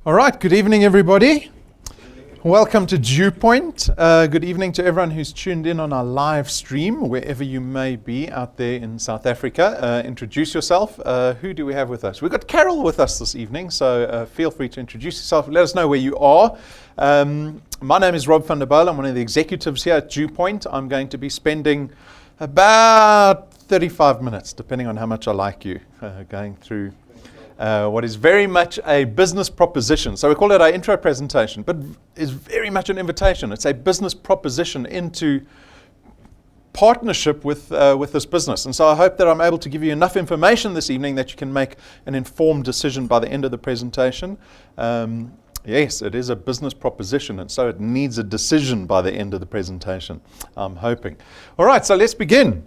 All right, good evening, everybody. Welcome to DuePoint. Good evening to everyone who's tuned in on our live stream, wherever you may be out there in South Africa. Introduce yourself. Who do we have with us? We've got Carol with us this evening, so feel free to introduce yourself. Let us know where you are. My name is Rob van der Bijl. I'm one of the executives here at DuePoint. I'm going to be spending about 35 minutes, depending on how much I like you, going through what is very much a business proposition. So we call it our intro presentation, but it's very much an invitation. It's a business proposition into partnership with this business. And so I hope that I'm able to give you enough information this evening that you can make an informed decision by the end of the presentation. Yes, it is a business proposition, and so it needs a decision by the end of the presentation, I'm hoping. All right, so let's begin.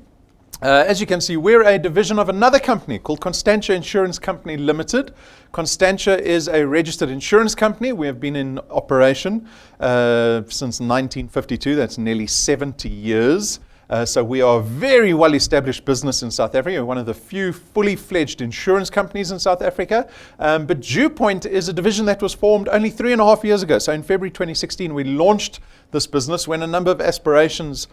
As you can see, we're a division of another company called Constantia Insurance Company Limited. Constantia is a registered insurance company. We have been in operation since 1952. That's nearly 70 years. So we are a very well-established business in South Africa. We're one of the few fully fledged insurance companies in South Africa. But DuePoint is a division that was formed only 3.5 years ago. So in February 2016, we launched this business when a number of aspirations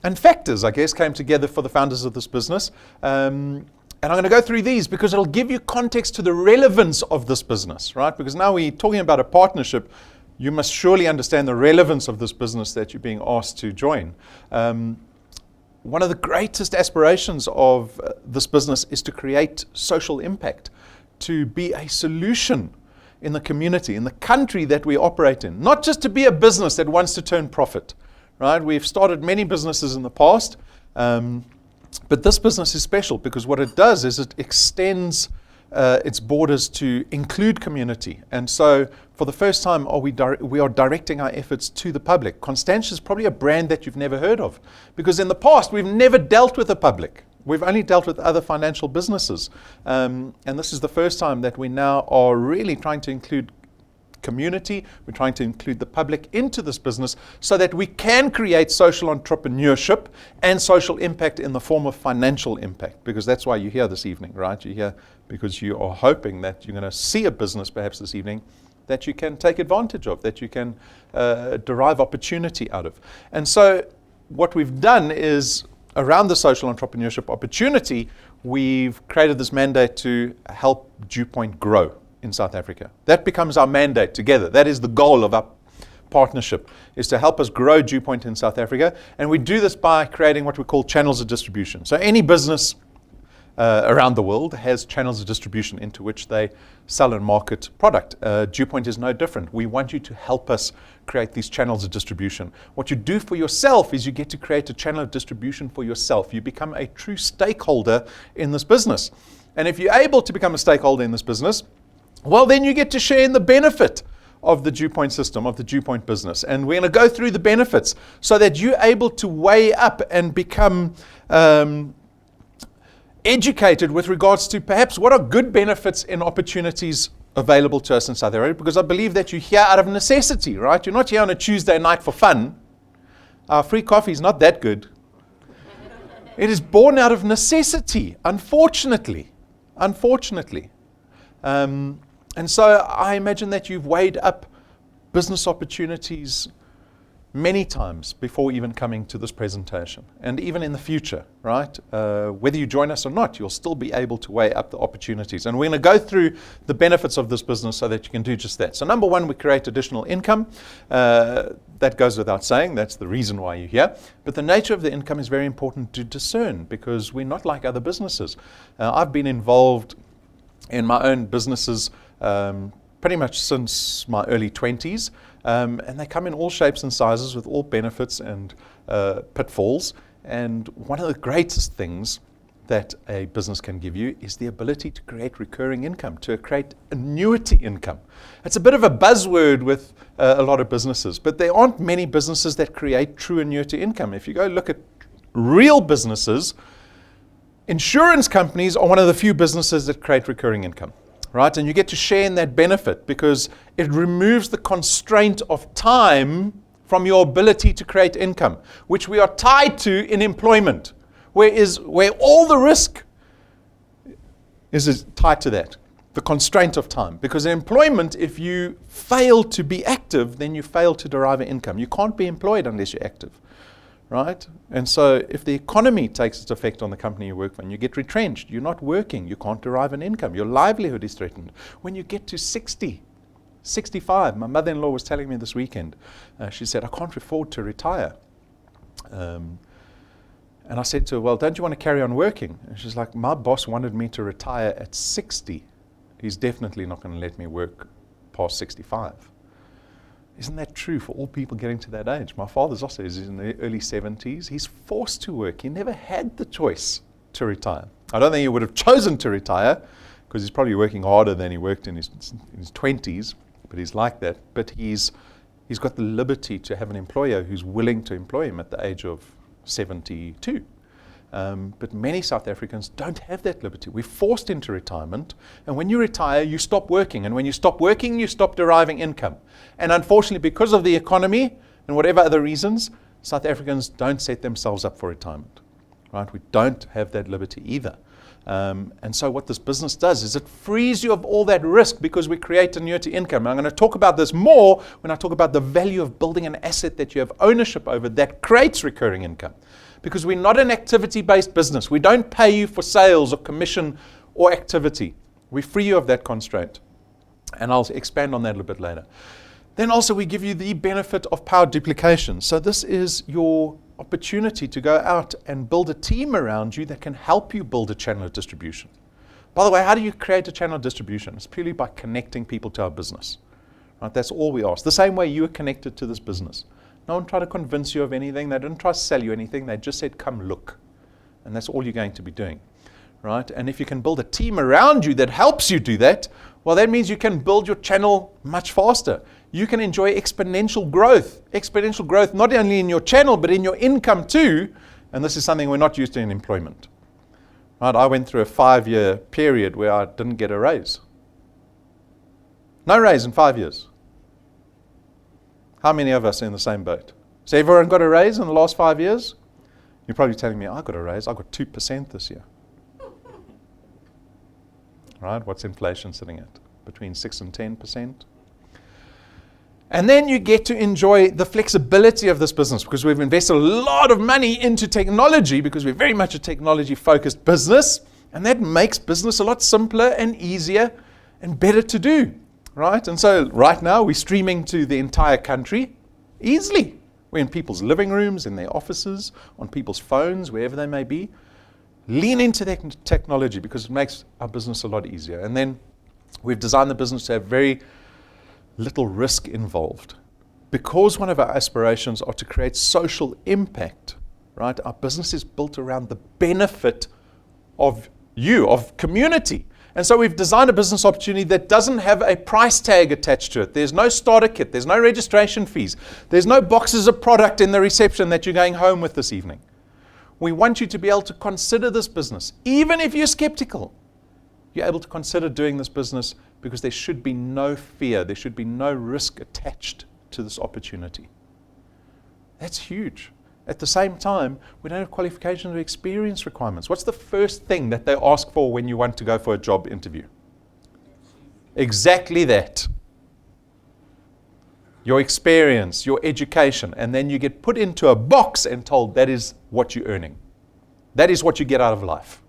and factors, I guess, came together for the founders of this business. And I'm going to go through these because it'll give you context to the relevance of this business, right? Because now we're talking about a partnership. You must surely understand the relevance of this business that you're being asked to join. One of the greatest aspirations of this business is to create social impact, to be a solution in the community, in the country that we operate in. Not just to be a business that wants to turn profit. Right? We've started many businesses in the past, but this business is special because what it does is it extends its borders to include community. And so for the first time, we are directing our efforts to the public. Constantia is probably a brand that you've never heard of because in the past, we've never dealt with the public. We've only dealt with other financial businesses. And this is the first time that we now are really trying to include community. We're trying to include the public into this business so that we can create social entrepreneurship and social impact in the form of financial impact, because that's why you're here this evening, right? You're here because you are hoping that you're going to see a business perhaps this evening that you can take advantage of, that you can derive opportunity out of. And so what we've done is around the social entrepreneurship opportunity, we've created this mandate to help DuePoint grow in South Africa. That becomes our mandate together. That is the goal of our partnership, is to help us grow DuePoint in South Africa. And we do this by creating what we call channels of distribution. So any business around the world has channels of distribution into which they sell and market product. DuePoint is no different. We want you to help us create these channels of distribution. What you do for yourself is you get to create a channel of distribution for yourself. You become a true stakeholder in this business. And if you're able to become a stakeholder in this business, well, then you get to share in the benefit of the DuePoint system, of the DuePoint business. And we're going to go through the benefits so that you're able to weigh up and become educated with regards to perhaps what are good benefits and opportunities available to us in South Africa. Because I believe that you're here out of necessity, right? You're not here on a Tuesday night for fun. Our free coffee is not that good. It is born out of necessity, unfortunately. And so I imagine that you've weighed up business opportunities many times before even coming to this presentation, and even in the future, right? Whether you join us or not, you'll still be able to weigh up the opportunities. And we're going to go through the benefits of this business so that you can do just that. So number one, we create additional income. That goes without saying. That's the reason why you're here. But the nature of the income is very important to discern because we're not like other businesses. I've been involved in my own businesses pretty much since my early 20s, and they come in all shapes and sizes with all benefits and pitfalls. And one of the greatest things that a business can give you is the ability to create recurring income, to create annuity income. It's a bit of a buzzword with a lot of businesses, but there aren't many businesses that create true annuity income. If you go look at real businesses, insurance companies are one of the few businesses that create recurring income, right? And you get to share in that benefit because it removes the constraint of time from your ability to create income, which we are tied to in employment, where all the risk is tied to that. the constraint of time. Because in employment, if you fail to be active, then you fail to derive an income. You can't be employed unless you're active, right? And so if the economy takes its effect on the company you work for and you get retrenched, you're not working, you can't derive an income, your livelihood is threatened. When you get to 60, 65, my mother-in-law was telling me this weekend, she said, I can't afford to retire. And I said to her, well, don't you want to carry on working? And she's like, my boss wanted me to retire at 60. He's definitely not going to let me work past 65. Isn't that true for all people getting to that age? My father's also is in the early 70s. He's forced to work. He never had the choice to retire. I don't think he would have chosen to retire because he's probably working harder than he worked in his 20s, but he's like that. But he's got the liberty to have an employer who's willing to employ him at the age of 72. But many South Africans don't have that liberty. We're forced into retirement, and when you retire, you stop working. And when you stop working, you stop deriving income. And unfortunately, because of the economy and whatever other reasons, South Africans don't set themselves up for retirement. Right? We don't have that liberty either. And so what this business does is it frees you of all that risk because we create annuity income. And I'm going to talk about this more when I talk about the value of building an asset that you have ownership over that creates recurring income. Because we're not an activity-based business. We don't pay you for sales or commission or activity. We free you of that constraint. And I'll expand on that a little bit later. Then also we give you the benefit of power duplication. So this is your opportunity to go out and build a team around you that can help you build a channel of distribution. By the way, how do you create a channel of distribution? It's purely by connecting people to our business. Right? That's all we ask. The same way you are connected to this business. No one tried to convince you of anything. They didn't try to sell you anything. They just said, come look. And that's all you're going to be doing. Right? And if you can build a team around you that helps you do that, well, that means you can build your channel much faster. You can enjoy exponential growth. Exponential growth not only in your channel, but in your income too. And this is something we're not used to in employment. Right? I went through a 5-year period where I didn't get a raise. No raise in 5 years. How many of us are in the same boat? So everyone got a raise in the last 5 years? You're probably telling me, I got a raise. I got 2% this year. Right? What's inflation sitting at? Between 6 and 10%. And then you get to enjoy the flexibility of this business because we've invested a lot of money into technology because we're very much a technology-focused business. And that makes business a lot simpler and easier and better to do. Right? And so right now we're streaming to the entire country easily. We're in people's living rooms, in their offices, on people's phones, wherever they may be. Lean into that technology because it makes our business a lot easier. And then we've designed the business to have very little risk involved. Because one of our aspirations are to create social impact, right? Our business is built around the benefit of you, of community. And so we've designed a business opportunity that doesn't have a price tag attached to it. There's no starter kit. There's no registration fees. There's no boxes of product in the reception that you're going home with this evening. We want you to be able to consider this business. Even if you're skeptical, you're able to consider doing this business because there should be no fear. There should be no risk attached to this opportunity. That's huge. At the same time, we don't have qualifications or experience requirements. What's the first thing that they ask for when you want to go for a job interview? Exactly that. Your experience, your education, and then you get put into a box and told that is what you're earning. That is what you get out of life.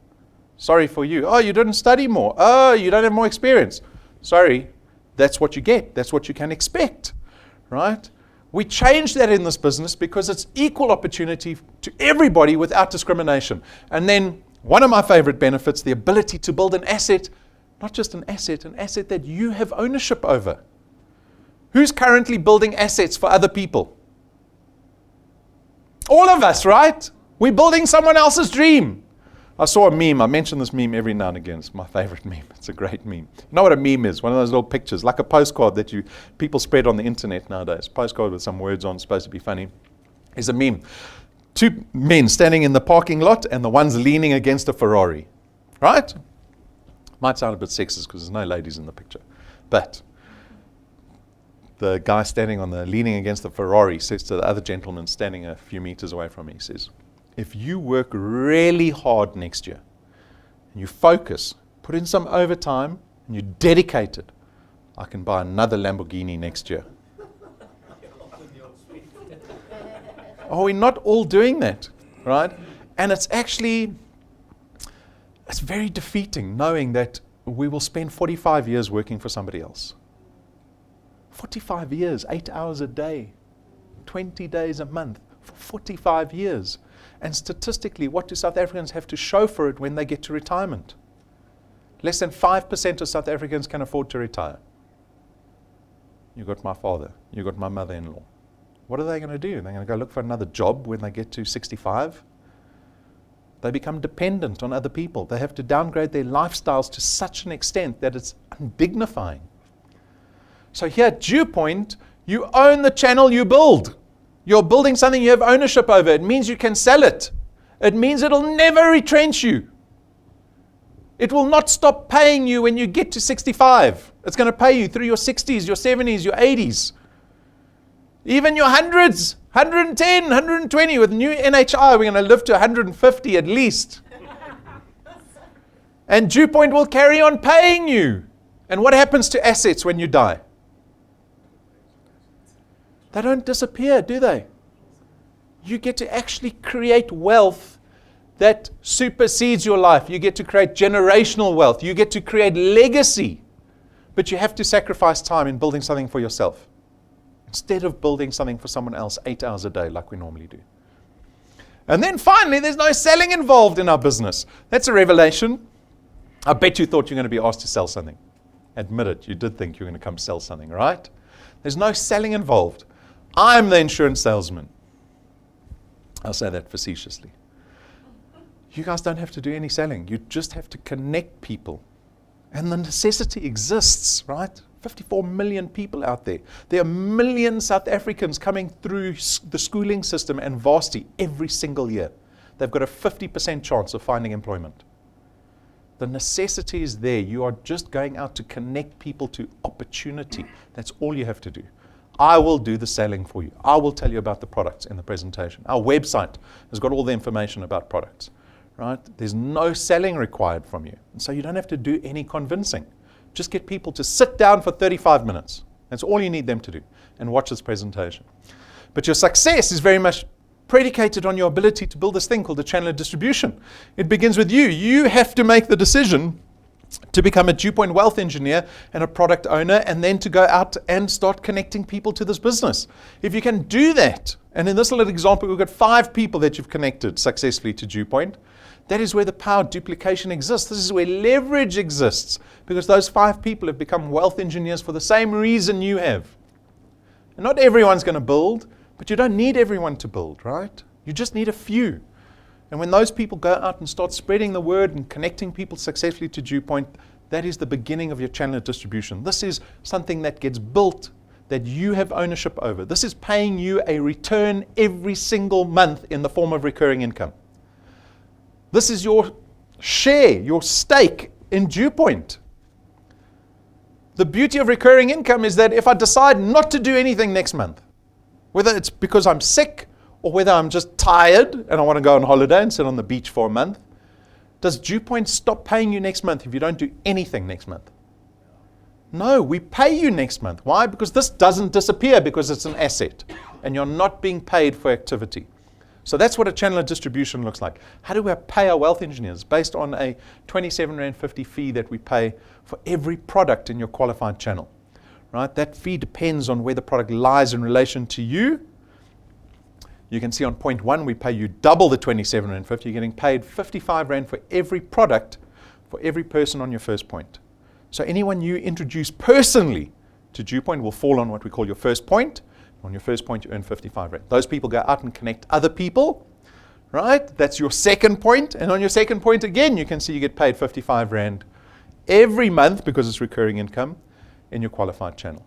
Sorry for you. Oh, you didn't study more. Oh, you don't have more experience. Sorry, that's what you get. That's what you can expect, right? We change that in this business because it's equal opportunity to everybody without discrimination. And then one of my favorite benefits, the ability to build an asset, not just an asset that you have ownership over. Who's currently building assets for other people? All of us, right? We're building someone else's dream. I saw a meme. I mention this meme every now and again. It's my favorite meme. It's a great meme. You know what a meme is? One of those little pictures, like a postcard that people spread on the internet nowadays. Postcard with some words on, supposed to be funny. Is a meme. 2 men standing in the parking lot and the one's leaning against a Ferrari. Right? Might sound a bit sexist because there's no ladies in the picture. But the guy leaning against the Ferrari says to the other gentleman standing a few meters away from me, he says, if you work really hard next year and you focus, put in some overtime, and you're dedicated, I can buy another Lamborghini next year. Are we not all doing that, right? And it's very defeating knowing that we will spend 45 years working for somebody else. 45 years, 8 hours a day, 20 days a month, for 45 years. And statistically, what do South Africans have to show for it when they get to retirement? Less than 5% of South Africans can afford to retire. You got my father, you got my mother-in-law. What are they going to do? They're going to go look for another job when they get to 65? They become dependent on other people. They have to downgrade their lifestyles to such an extent that it's undignifying. So here at DuePoint, you own the channel you build. You're building something you have ownership over. It means you can sell it. It means it'll never retrench you. It will not stop paying you when you get to 65. It's going to pay you through your 60s, your 70s, your 80s. Even your hundreds, 110, 120. With new NHI, we're going to live to 150 at least. And DuePoint will carry on paying you. And what happens to assets when you die? They don't disappear, do they? You get to actually create wealth that supersedes your life. You get to create generational wealth. You get to create legacy. But you have to sacrifice time in building something for yourself, instead of building something for someone else 8 hours a day like we normally do. And then finally, there's no selling involved in our business. That's a revelation. I bet you thought you were going to be asked to sell something. Admit it, you did think you were going to come sell something, right? There's no selling involved. I'm the insurance salesman. I'll say that facetiously. You guys don't have to do any selling. You just have to connect people. And the necessity exists, right? 54 million people out there. There are millions South Africans coming through the schooling system and varsity every single year. They've got a 50% chance of finding employment. The necessity is there. You are just going out to connect people to opportunity. That's all you have to do. I will do the selling for you. I will tell you about the products in the presentation. Our website has got all the information about products, right? There's no selling required from you. And so you don't have to do any convincing. Just get people to sit down for 35 minutes. That's all you need them to do, and watch this presentation. But your success is very much predicated on your ability to build this thing called the channel of distribution. It begins with you. You have to make the decision to become a DuePoint wealth engineer and a product owner, and then to go out and start connecting people to this business. If you can do that, and in this little example, we've got 5 people that you've connected successfully to DuePoint. That is where the power of duplication exists. This is where leverage exists, because those 5 people have become wealth engineers for the same reason you have. And not everyone's going to build, but you don't need everyone to build, right? You just need a few. And when those people go out and start spreading the word and connecting people successfully to DuePoint, that is the beginning of your channel of distribution. This is something that gets built, that you have ownership over. This is paying you a return every single month in the form of recurring income. This is your share, your stake in DuePoint. The beauty of recurring income is that if I decide not to do anything next month, whether it's because I'm sick or whether I'm just tired and I want to go on holiday and sit on the beach for a month, does DuePoint stop paying you next month if you don't do anything next month? No, we pay you next month. Why? Because this doesn't disappear, because it's an asset and you're not being paid for activity. So that's what a channel of distribution looks like. How do we pay our wealth engineers? Based on a 27.50 Rand fee that we pay for every product in your qualified channel. Right? That fee depends on where the product lies in relation to you. You can see on point 1, we pay you double the 27.50 Rand. You're getting paid 55 Rand for every product for every person on your first point. So anyone you introduce personally to DuePoint will fall on what we call your first point. On your first point, you earn 55 Rand. Those people go out and connect other people, right? That's your second point. And on your second point again, you can see you get paid 55 Rand every month, because it's recurring income, in your qualified channel.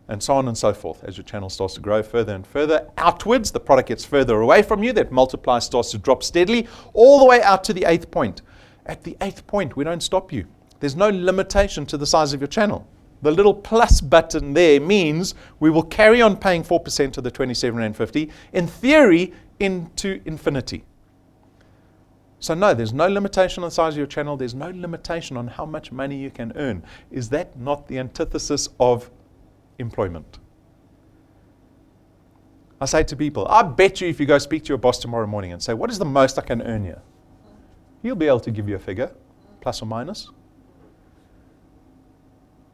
And so on and so forth. As your channel starts to grow further and further outwards, the product gets further away from you, that multiplier starts to drop steadily, all the way out to the 8th point. At the 8th point, we don't stop you. There's no limitation to the size of your channel. The little plus button there means we will carry on paying 4% of the 27.50 Rand, in theory, into infinity. So no, there's no limitation on the size of your channel. There's no limitation on how much money you can earn. Is that not the antithesis of employment? I say to people, I bet you if you go speak to your boss tomorrow morning and say, what is the most I can earn here? He'll be able to give you a figure, plus or minus.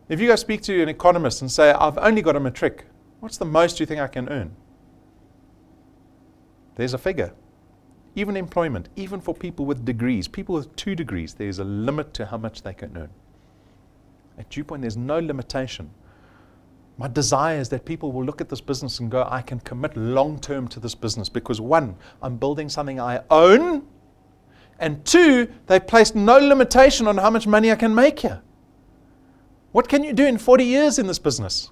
If you go speak to an economist and say, I've only got a matric, what's the most you think I can earn? There's a figure. Even employment, even for people with degrees, people with 2 degrees, there's a limit to how much they can earn. At DuePoint, there's no limitation. My desire is that people will look at this business and go, I can commit long-term to this business because 1, I'm building something I own, and 2, they placed no limitation on how much money I can make here. What can you do in 40 years in this business?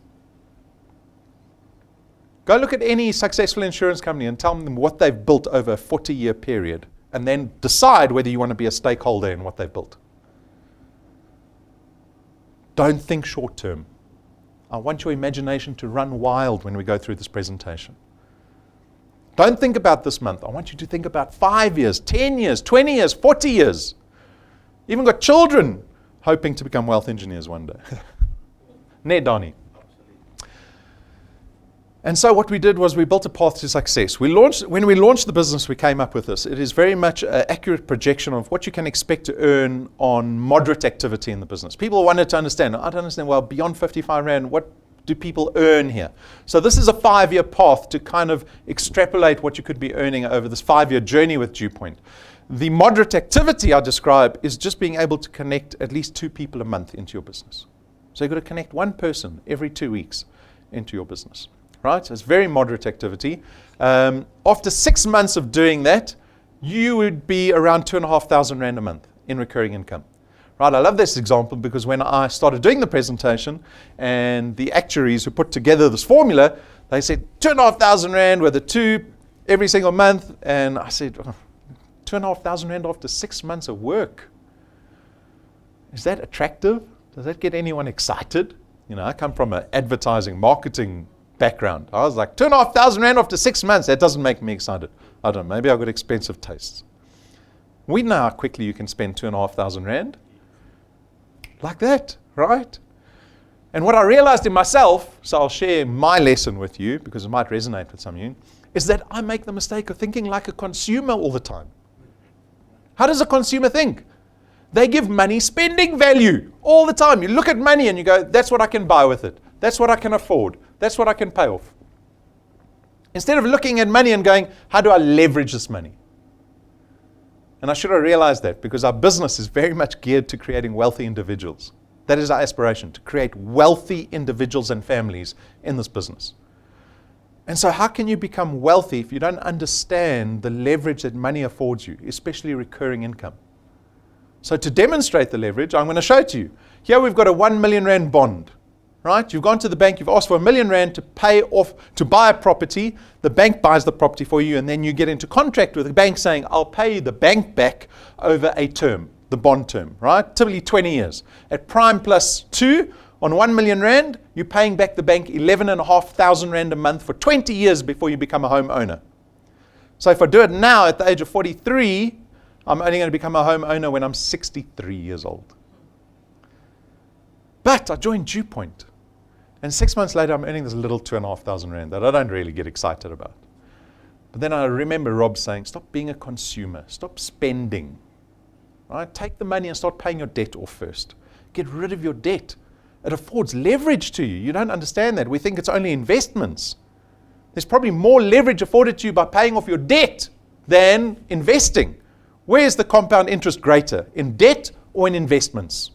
Go look at any successful insurance company and tell them what they've built over a 40-year period, and then decide whether you want to be a stakeholder in what they've built. Don't think short-term. I want your imagination to run wild when we go through this presentation. Don't think about this month. I want you to think about 5 years, 10 years, 20 years, 40 years. Even got children hoping to become wealth engineers one day. Ne, Donnie? And so what we did was we built a path to success. When we launched the business, we came up with this. It is very much an accurate projection of what you can expect to earn on moderate activity in the business. People wanted to understand. I don't understand, well, beyond 55 Rand, what do people earn here? So this is a 5-year path to kind of extrapolate what you could be earning over this 5-year journey with DuePoint. The moderate activity I describe is just being able to connect at least 2 people a month into your business. So you've got to connect 1 person every 2 weeks into your business. Right? So it's very moderate activity. After 6 months of doing that, you would be around 2,500 Rand a month in recurring income. Right? I love this example because when I started doing the presentation and the actuaries who put together this formula, they said 2,500 Rand with a 2 every single month. And I said, 2,500 Rand after 6 months of work. Is that attractive? Does that get anyone excited? You know, I come from an advertising, marketing background. I was like, 2,500 Rand after 6 months, that doesn't make me excited. I don't know, maybe I've got expensive tastes. We know how quickly you can spend 2,500 Rand. Like that, right? And what I realized in myself, so I'll share my lesson with you because it might resonate with some of you, is that I make the mistake of thinking like a consumer all the time. How does a consumer think? They give money spending value all the time. You look at money and you go, that's what I can buy with it. That's what I can afford. That's what I can pay off. Instead of looking at money and going, how do I leverage this money? And I should have realized that because our business is very much geared to creating wealthy individuals. That is our aspiration, to create wealthy individuals and families in this business. And so how can you become wealthy if you don't understand the leverage that money affords you, especially recurring income? So to demonstrate the leverage, I'm going to show it to you. Here we've got a 1 million Rand bond. Right? You've gone to the bank, you've asked for 1 million Rand to pay off, to buy a property. The bank buys the property for you, and then you get into contract with the bank saying, I'll pay the bank back over a term, the bond term, right? Typically 20 years. At prime plus 2 on 1 million Rand, you're paying back the bank 11,500 Rand a month for 20 years before you become a homeowner. So if I do it now at the age of 43, I'm only going to become a homeowner when I'm 63 years old. But I joined DuePoint. And 6 months later, I'm earning this little 2,500 Rand that I don't really get excited about. But then I remember Rob saying, stop being a consumer. Stop spending. Right? Take the money and start paying your debt off first. Get rid of your debt. It affords leverage to you. You don't understand that. We think it's only investments. There's probably more leverage afforded to you by paying off your debt than investing. Where is the compound interest greater? In debt or in investments?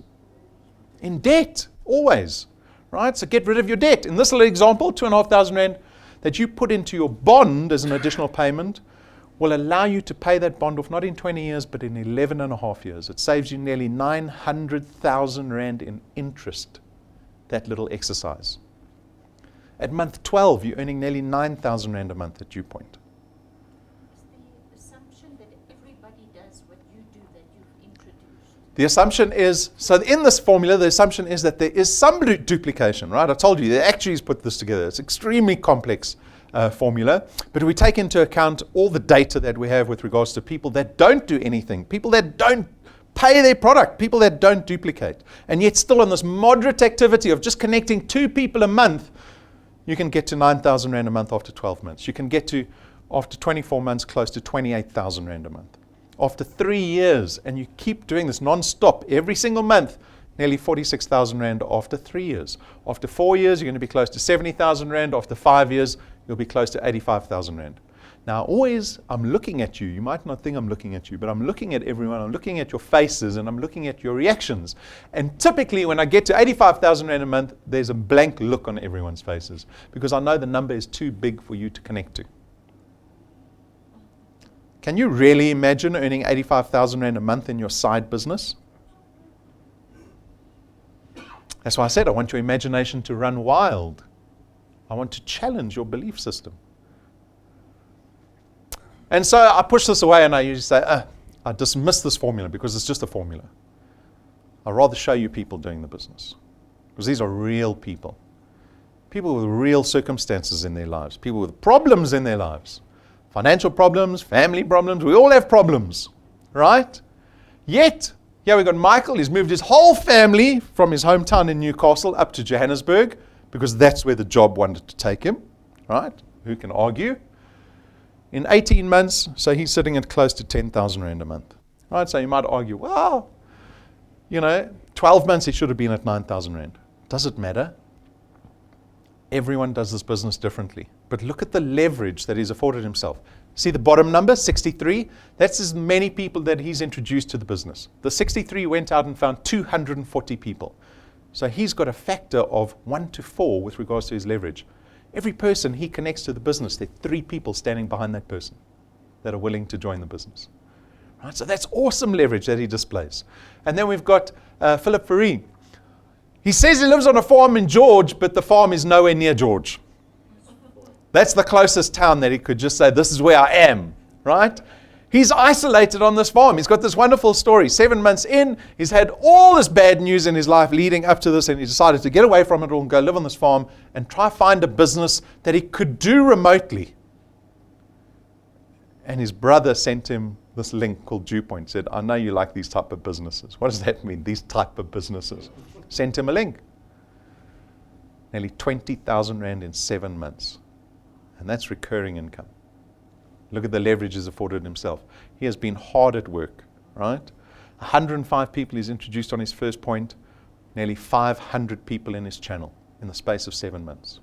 In debt, always. Right? So get rid of your debt. In this little example, 2,500 Rand that you put into your bond as an additional payment will allow you to pay that bond off not in 20 years, but in 11 and a half years. It saves you nearly 900,000 Rand in interest, that little exercise. At month 12, you're earning nearly 9,000 Rand a month at DuePoint. The assumption is, so in this formula, the assumption is that there is some duplication, right? I told you, the actuaries put this together. It's extremely complex formula, but we take into account all the data that we have with regards to people that don't do anything, people that don't pay their product, people that don't duplicate, and yet still on this moderate activity of just connecting 2 people a month, you can get to 9,000 Rand a month after 12 months. You can get to, after 24 months, close to 28,000 Rand a month. After 3 years, and you keep doing this non-stop every single month, nearly 46,000 Rand after 3 years. After 4 years, you're going to be close to 70,000 Rand. After 5 years, you'll be close to 85,000 Rand. Now, always, I'm looking at you. You might not think I'm looking at you, but I'm looking at everyone. I'm looking at your faces, and I'm looking at your reactions. And typically, when I get to 85,000 Rand a month, there's a blank look on everyone's faces, because I know the number is too big for you to connect to. Can you really imagine earning 85,000 Rand a month in your side business? That's why I said I want your imagination to run wild. I want to challenge your belief system. And so I push this away, and I usually say, I dismiss this formula because it's just a formula. I'd rather show you people doing the business, because these are real people. People with real circumstances in their lives, people with problems in their lives, financial problems, family problems. We all have problems, right? Yet, here we've got Michael. He's moved his whole family from his hometown in Newcastle up to Johannesburg, because that's where the job wanted to take him, right? Who can argue? In 18 months, so he's sitting at close to 10,000 Rand a month. Right? So you might argue, well, 12 months he should have been at 9,000 Rand. Does it matter? Everyone does this business differently. But look at the leverage that he's afforded himself. See the bottom number, 63? That's as many people that he's introduced to the business. The 63 went out and found 240 people. So he's got a factor of 1 to 4 with regards to his leverage. Every person he connects to the business, there are 3 people standing behind that person that are willing to join the business. Right? So that's awesome leverage that he displays. And then we've got Philip Fourie. He says he lives on a farm in George, but the farm is nowhere near George. That's the closest town that he could just say, this is where I am, right? He's isolated on this farm. He's got this wonderful story. 7 months in, he's had all this bad news in his life leading up to this, and he decided to get away from it all and go live on this farm and try find a business that he could do remotely. And his brother sent him this link called DuePoint. Said, I know you like these type of businesses. What does that mean, these type of businesses? Sent him a link. Nearly 20,000 Rand in 7 months. And that's recurring income. Look at the leverage he's afforded himself. He has been hard at work, right? 105 people he's introduced on his first point, nearly 500 people in his channel in the space of 7 months.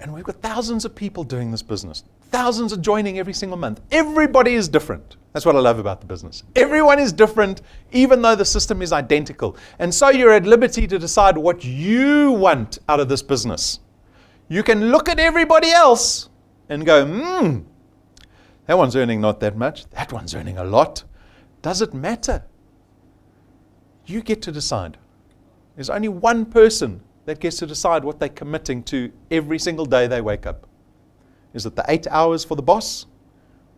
And we've got thousands of people doing this business. Thousands are joining every single month. Everybody is different. That's what I love about the business. Everyone is different, even though the system is identical. And so you're at liberty to decide what you want out of this business. You can look at everybody else and go, that one's earning not that much. That one's earning a lot. Does it matter? You get to decide. There's only one person that gets to decide what they're committing to every single day they wake up. Is it the 8 hours for the boss?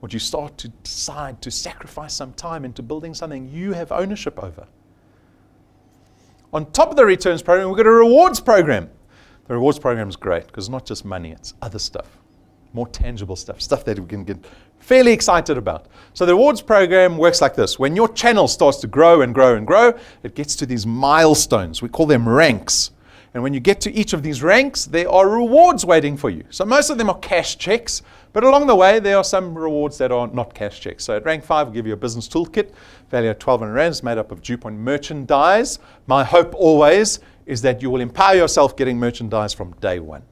Or do you start to decide to sacrifice some time into building something you have ownership over? On top of the returns program, we've got a rewards program. The rewards program is great because it's not just money, it's other stuff. More tangible stuff that we can get fairly excited about. So the rewards program works like this. When your channel starts to grow and grow and grow, it gets to these milestones. We call them ranks. And when you get to each of these ranks, there are rewards waiting for you. So most of them are cash checks, but along the way, there are some rewards that are not cash checks. So at rank 5, we'll give you a business toolkit, value at 1,200 Rand. It's made up of DuePoint merchandise. My hope always is that you will empower yourself getting merchandise from day 1,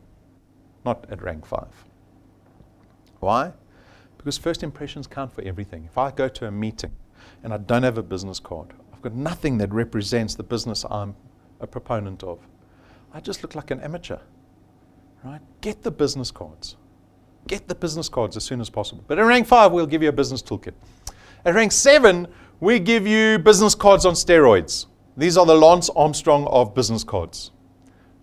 not at rank 5. Why? Because first impressions count for everything. If I go to a meeting and I don't have a business card, I've got nothing that represents the business I'm a proponent of. I just look like an amateur, right? Get the business cards. Get the business cards as soon as possible. But at rank 5, we'll give you a business toolkit. At rank 7, we give you business cards on steroids. These are the Lance Armstrong of business cards.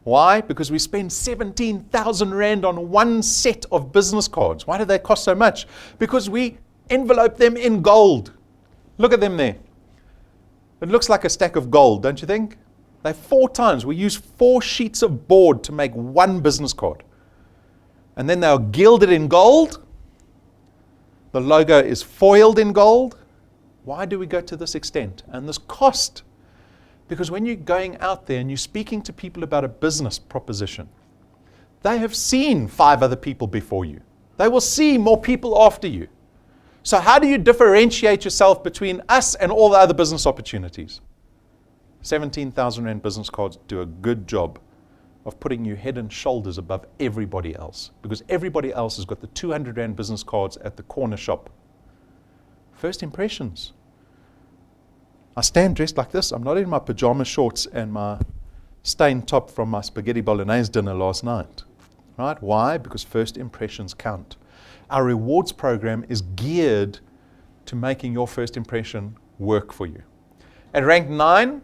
Why? Because we spend 17,000 Rand on one set of business cards. Why do they cost so much? Because we envelope them in gold. Look at them there. It looks like a stack of gold, don't you think? They're 4 times. We use 4 sheets of board to make one business card. And then they are gilded in gold. The logo is foiled in gold. Why do we go to this extent and this cost? Because when you're going out there and you're speaking to people about a business proposition, they have seen 5 other people before you. They will see more people after you. So how do you differentiate yourself between us and all the other business opportunities? 17,000 Rand business cards do a good job of putting you head and shoulders above everybody else, because everybody else has got the 200 Rand business cards at the corner shop. First impressions. I stand dressed like this. I'm not in my pajama shorts and my stained top from my spaghetti bolognese dinner last night. Right? Why? Because first impressions count. Our rewards program is geared to making your first impression work for you. At rank 9,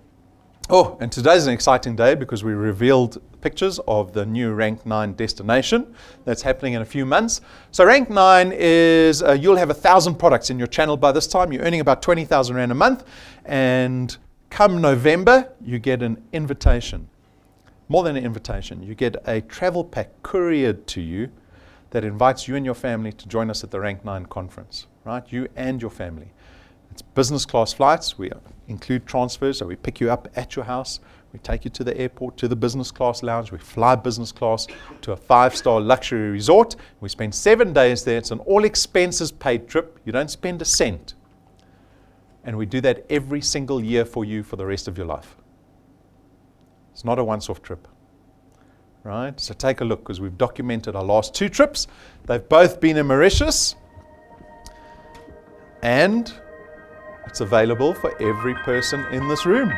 and today's an exciting day because we revealed pictures of the new rank 9 destination that's happening in a few months. So rank 9 is, you'll have 1,000 products in your channel by this time. You're earning about 20,000 Rand a month. And come November, you get an invitation. More than an invitation, you get a travel pack couriered to you that invites you and your family to join us at the Rank 9 conference, right? You and your family. It's business class flights. We include transfers, so we pick you up at your house. We take you to the airport, to the business class lounge. We fly business class to a 5-star luxury resort. We spend 7 days there. It's an all expenses paid trip. You don't spend a cent. And we do that every single year for you for the rest of your life. It's not a once-off trip, right? So take a look, because we've documented our last 2 trips. They've both been in Mauritius, and it's available for every person in this room.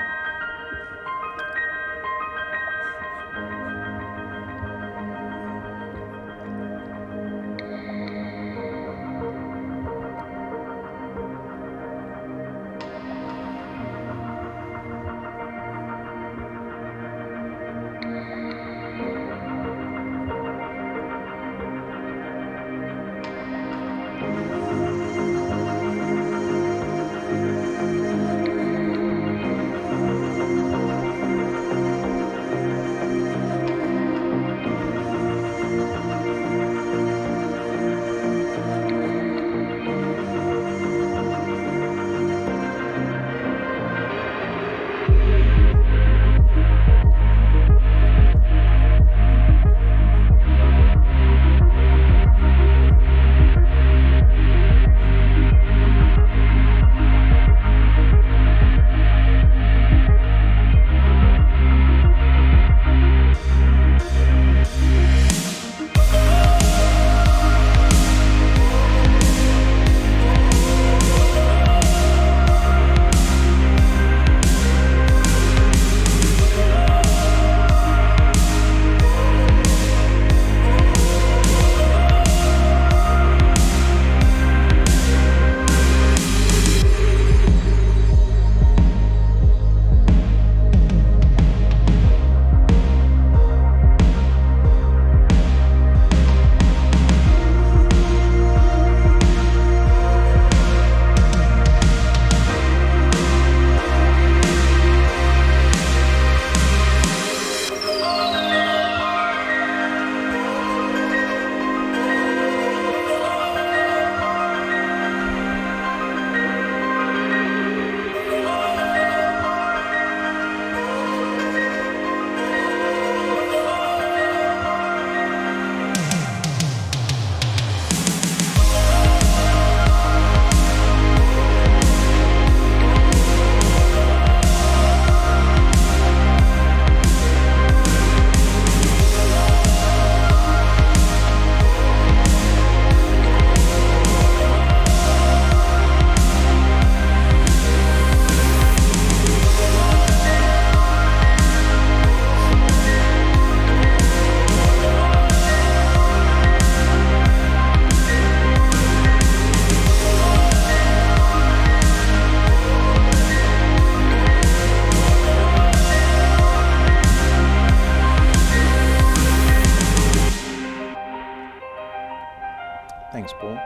Thanks, Paul.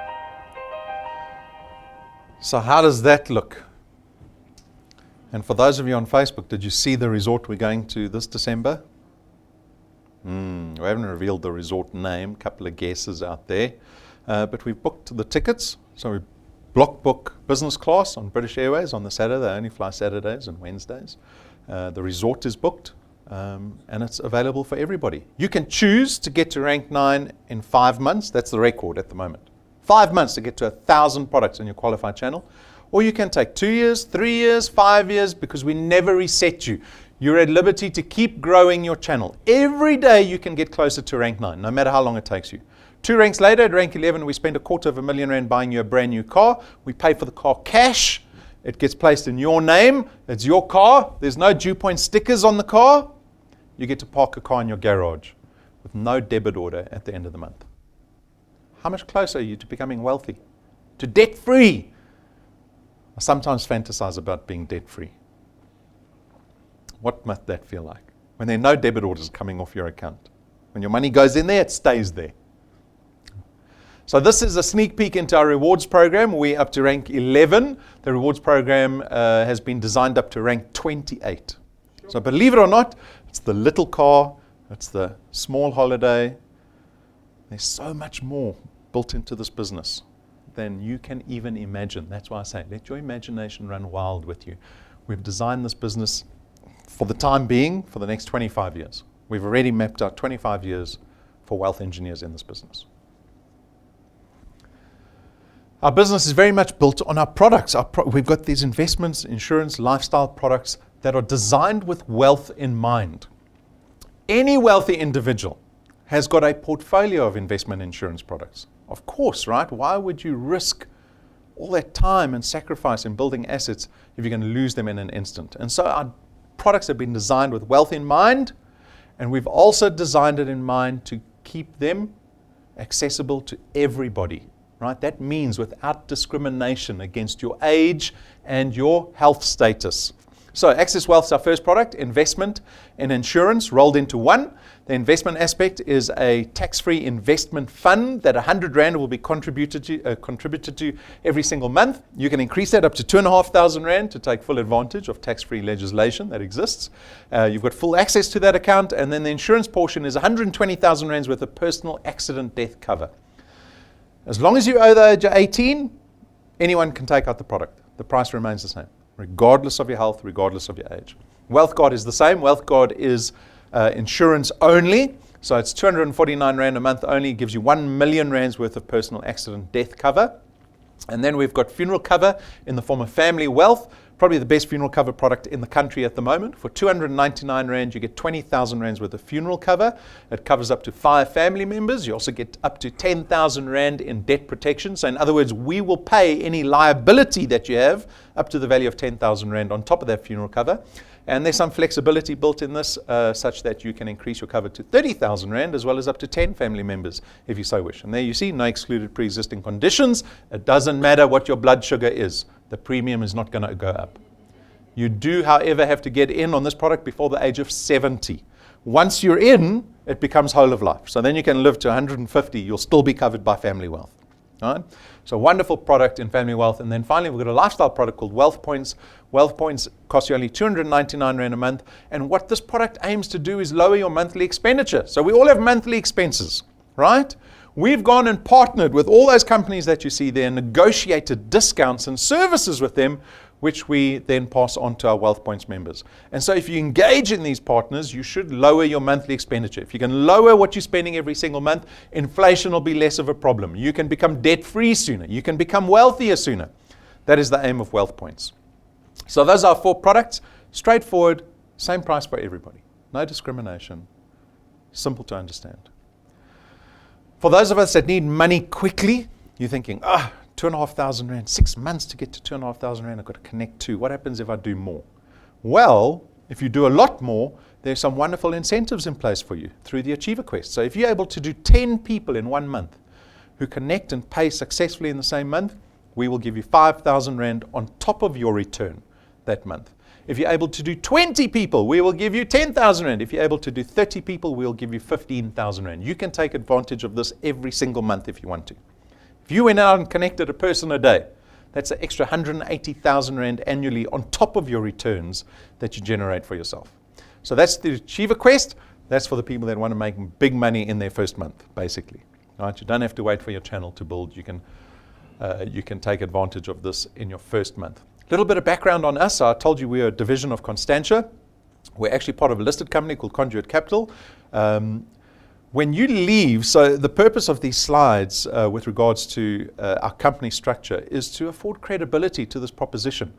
So how does that look? And for those of you on Facebook, did you see the resort we're going to this December? We haven't revealed the resort name, a couple of guesses out there. But we've booked the tickets. So we block book business class on British Airways on the Saturday. They only fly Saturdays and Wednesdays. The resort is booked, and it's available for everybody. You can choose to get to rank 9 in 5 months. That's the record at the moment. 5 months to get to 1,000 products on your qualified channel. Or you can take 2 years, 3 years, 5 years, because we never reset you. You're at liberty to keep growing your channel. Every day you can get closer to rank 9, no matter how long it takes you. 2 ranks later, at rank 11, we spend R250,000 buying you a brand new car. We pay for the car cash. It gets placed in your name. It's your car. There's no DuePoint stickers on the car. You get to park a car in your garage with no debit order at the end of the month. How much closer are you to becoming wealthy? To debt-free? I sometimes fantasize about being debt-free. What must that feel like? When there are no debit orders coming off your account. When your money goes in there, it stays there. So this is a sneak peek into our rewards program. We're up to rank 11. The rewards program has been designed up to rank 28. So believe it or not, it's the little car, it's the small holiday. There's so much more built into this business than you can even imagine. That's why I say, let your imagination run wild with you. We've designed this business for the time being for the next 25 years. We've already mapped out 25 years for wealth engineers in this business. Our business is very much built on our products. We've got these investments, insurance, lifestyle products that are designed with wealth in mind. Any wealthy individual has got a portfolio of investment insurance products. Of course, right? Why would you risk all that time and sacrifice in building assets if you're going to lose them in an instant? And so our products have been designed with wealth in mind, and we've also designed it in mind to keep them accessible to everybody, right? That means without discrimination against your age and your health status. So Access Wealth is our first product, investment and insurance rolled into one. The investment aspect is a tax-free investment fund that R100 will be contributed to every single month. You can increase that up to R2,500 to take full advantage of tax-free legislation that exists. You've got full access to that account, and then the insurance portion is R120,000 worth of personal accident death cover. As long as you're over the age of 18, anyone can take out the product. The price remains the same, regardless of your health, regardless of your age. Wealth Guard is the same. Wealth Guard is insurance only. So it's R249 a month only. It gives you R1 million worth of personal accident death cover. And then we've got funeral cover in the form of Family Wealth, probably the best funeral cover product in the country at the moment. For R299, you get R20,000 worth of funeral cover. It covers up to 5 family members. You also get up to R10,000 in debt protection. So in other words, we will pay any liability that you have up to the value of R10,000 on top of that funeral cover. And there's some flexibility built in this such that you can increase your cover to R30,000 as well as up to 10 family members if you so wish. And there you see, no excluded pre-existing conditions. It doesn't matter what your blood sugar is. The premium is not going to go up. You do, however, have to get in on this product before the age of 70. Once you're in, it becomes whole of life. So then you can live to 150. You'll still be covered by Family Wealth. All right? So wonderful product in Family Wealth. And then finally, we've got a lifestyle product called Wealth Points. Wealth Points cost you only R299 a month. And what this product aims to do is lower your monthly expenditure. So we all have monthly expenses, right? We've gone and partnered with all those companies that you see there, negotiated discounts and services with them, which we then pass on to our Wealth Points members. And so if you engage in these partners, you should lower your monthly expenditure. If you can lower what you're spending every single month, inflation will be less of a problem. You can become debt-free sooner. You can become wealthier sooner. That is the aim of Wealth Points. So those are 4 products, straightforward, same price for everybody. No discrimination, simple to understand. For those of us that need money quickly, you're thinking, R2,500, 6 months to get to R2,500, I've got to connect to. What happens if I do more? Well, if you do a lot more, there's some wonderful incentives in place for you through the Achiever Quest. So if you're able to do 10 people in 1 month who connect and pay successfully in the same month, we will give you R5,000 on top of your return that month. If you're able to do 20 people, we will give you R10,000. If you're able to do 30 people, we'll give you R15,000. You can take advantage of this every single month if you want to. If you went out and connected a person a day, that's an extra R180,000 annually on top of your returns that you generate for yourself. So that's the Achiever Quest. That's for the people that want to make big money in their first month, basically. Right? You don't have to wait for your channel to build. You can take advantage of this in your first month. A little bit of background on us. I told you we're a division of Constantia. We're actually part of a listed company called Conduit Capital. When you leave, so the purpose of these slides with regards to our company structure is to afford credibility to this proposition.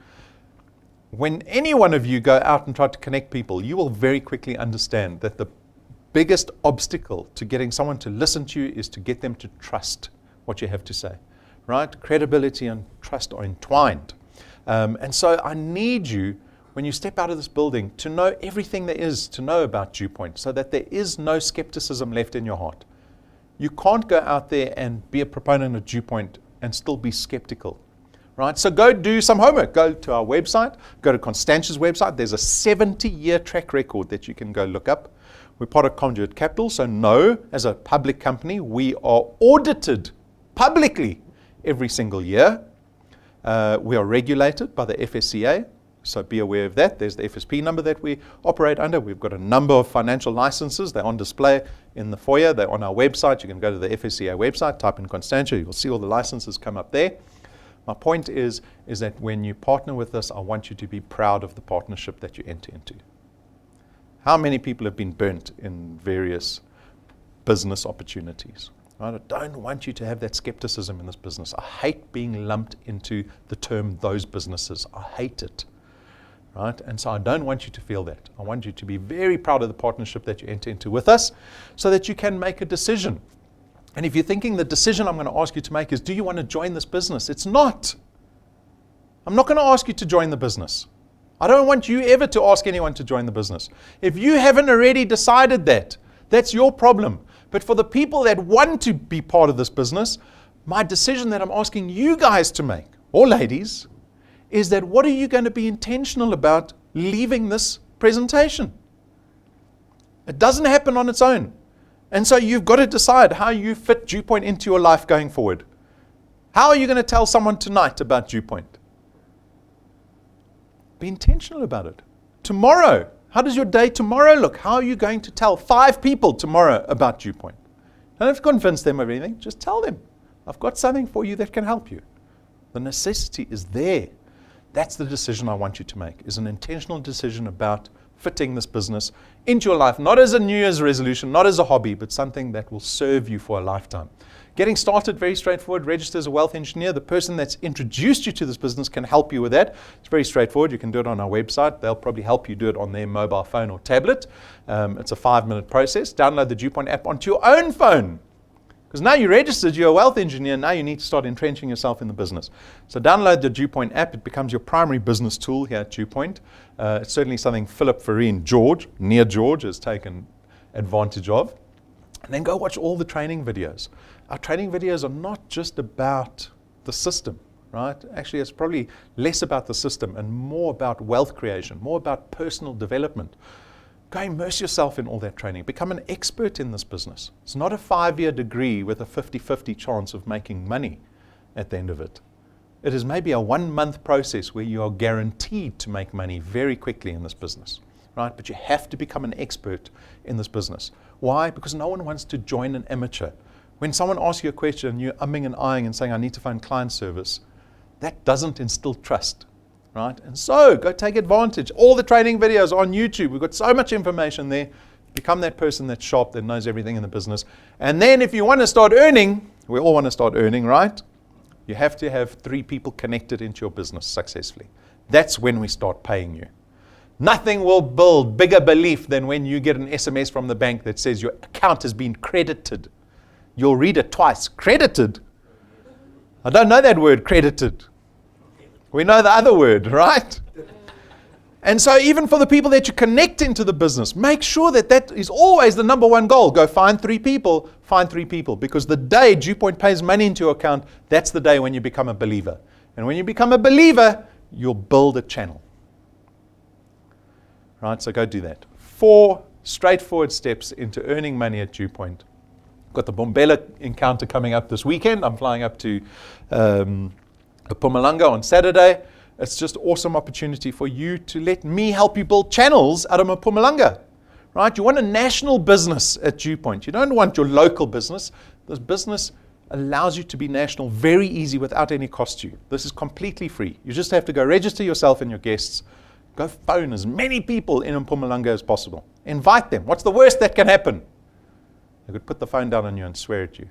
When any one of you go out and try to connect people, you will very quickly understand that the biggest obstacle to getting someone to listen to you is to get them to trust what you have to say, right? Credibility and trust are entwined. And so I need you, when you step out of this building, to know everything there is to know about DuePoint so that there is no skepticism left in your heart. You can't go out there and be a proponent of DuePoint and still be skeptical. Right? So go do some homework. Go to our website. Go to Constantia's website. There's a 70-year track record that you can go look up. We're part of Conduit Capital, so no, as a public company, we are audited publicly every single year. We are regulated by the FSCA, so be aware of that. There's the FSP number that we operate under. We've got a number of financial licenses. They're on display in the foyer. They're on our website. You can go to the FSCA website, type in Constantia. You'll see all the licenses come up there. My point is that when you partner with us, I want you to be proud of the partnership that you enter into. How many people have been burnt in various business opportunities? Right? I don't want you to have that skepticism in this business. I hate being lumped into the term those businesses. I hate it. Right? And so I don't want you to feel that. I want you to be very proud of the partnership that you enter into with us so that you can make a decision. And if you're thinking the decision I'm going to ask you to make is, do you want to join this business? It's not. I'm not going to ask you to join the business. I don't want you ever to ask anyone to join the business. If you haven't already decided that, that's your problem. But for the people that want to be part of this business, my decision that I'm asking you guys to make, or ladies, is that what are you going to be intentional about leaving this presentation? It doesn't happen on its own. And so you've got to decide how you fit DuePoint into your life going forward. How are you going to tell someone tonight about DuePoint? Be intentional about it. Tomorrow, how does your day tomorrow look? How are you going to tell 5 people tomorrow about DuePoint? Don't have to convince them of anything. Just tell them, I've got something for you that can help you. The necessity is there. That's the decision I want you to make, is an intentional decision about fitting this business into your life, not as a New Year's resolution, not as a hobby, but something that will serve you for a lifetime. Getting started, very straightforward. Register as a wealth engineer. The person that's introduced you to this business can help you with that. It's very straightforward. You can do it on our website. They'll probably help you do it on their mobile phone or tablet. It's a 5-minute process. Download the DuePoint app onto your own phone. Because now you're registered, you're a wealth engineer, now you need to start entrenching yourself in the business. So download the DuePoint app. It becomes your primary business tool here at DuePoint. It's certainly something Philip Farine George, near George, has taken advantage of. And then go watch all the training videos. Our training videos are not just about the system, right? Actually, it's probably less about the system and more about wealth creation, more about personal development. Go immerse yourself in all that training. Become an expert in this business. It's not a 5-year degree with a 50-50 chance of making money at the end of it. It is maybe a 1-month process where you are guaranteed to make money very quickly in this business, right? But you have to become an expert in this business. Why? Because no one wants to join an amateur. When someone asks you a question and you're umming and ahhing and saying, I need to find client service, that doesn't instill trust. Right? And so go take advantage. All the training videos on YouTube. We've got so much information there. Become that person that's sharp, that knows everything in the business. And then if you want to start earning, we all want to start earning, right? You have to have 3 people connected into your business successfully. That's when we start paying you. Nothing will build bigger belief than when you get an SMS from the bank that says your account has been credited. You'll read it twice. Credited? I don't know that word, credited. We know the other word, right? And so even for the people that you connect into the business, make sure that that is always the number one goal. Go find 3 people, because the day DuePoint pays money into your account, that's the day when you become a believer. And when you become a believer, you'll build a channel. Right, so go do that. 4 straightforward steps into earning money at DuePoint. Got the Bombela encounter coming up this weekend. I'm flying up to Mpumalanga on Saturday. It's just an awesome opportunity for you to let me help you build channels out of Mpumalanga. right? You want a national business at DuePoint. You don't want your local business. This business allows you to be national very easy without any cost to you. This is completely free. You just have to go register yourself and your guests. Go phone as many people in Mpumalanga as possible. Invite them. What's the worst that can happen? They could put the phone down on you and swear at you.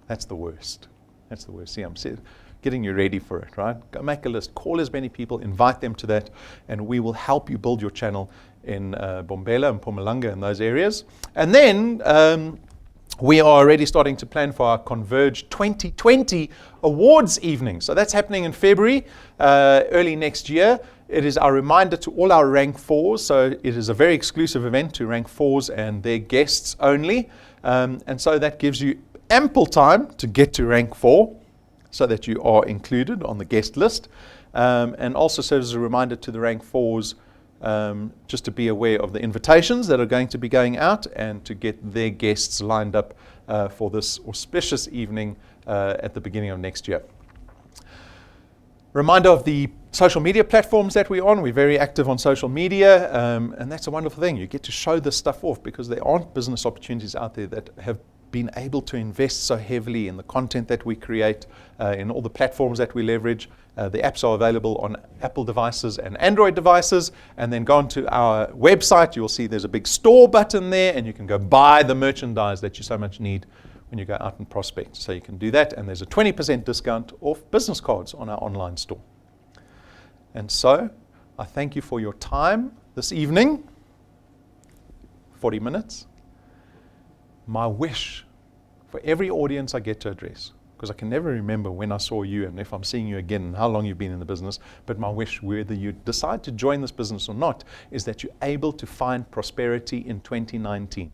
That's the worst. That's the worst. See, I'm getting you ready for it, right? Go make a list. Call as many people. Invite them to that. And we will help you build your channel in Bombela and Mpumalanga and those areas. And then we are already starting to plan for our Converge 2020 awards evening. So that's happening in February, early next year. It is our reminder to all our rank 4s. So it is a very exclusive event to rank 4s and their guests only. And so that gives you ample time to get to rank 4 so that you are included on the guest list. And also serves as a reminder to the rank 4s just to be aware of the invitations that are going to be going out and to get their guests lined up for this auspicious evening at the beginning of next year. Reminder of the social media platforms that we're on. We're very active on social media, and that's a wonderful thing. You get to show this stuff off because there aren't business opportunities out there that have been able to invest so heavily in the content that we create, in all the platforms that we leverage. The apps are available on Apple devices and Android devices. And then go onto our website. You'll see there's a big store button there, and you can go buy the merchandise that you so much need when you go out and prospect. So you can do that. And there's a 20% discount off business cards on our online store. And so I thank you for your time this evening. 40 minutes. My wish for every audience I get to address, because I can never remember when I saw you and if I'm seeing you again and how long you've been in the business, but my wish, whether you decide to join this business or not, is that you're able to find prosperity in 2019.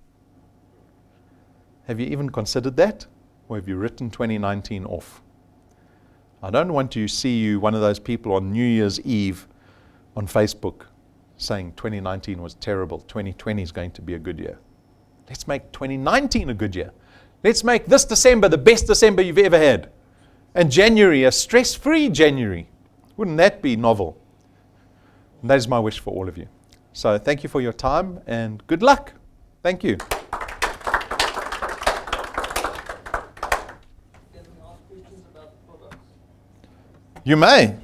Have you even considered that? Or have you written 2019 off? I don't want to see you one of those people on New Year's Eve on Facebook saying 2019 was terrible, 2020 is going to be a good year. Let's make 2019 a good year. Let's make this December the best December you've ever had. And January a stress-free January. Wouldn't that be novel? And that is my wish for all of you. So thank you for your time and good luck. Thank you. Can we ask questions about the products? You may.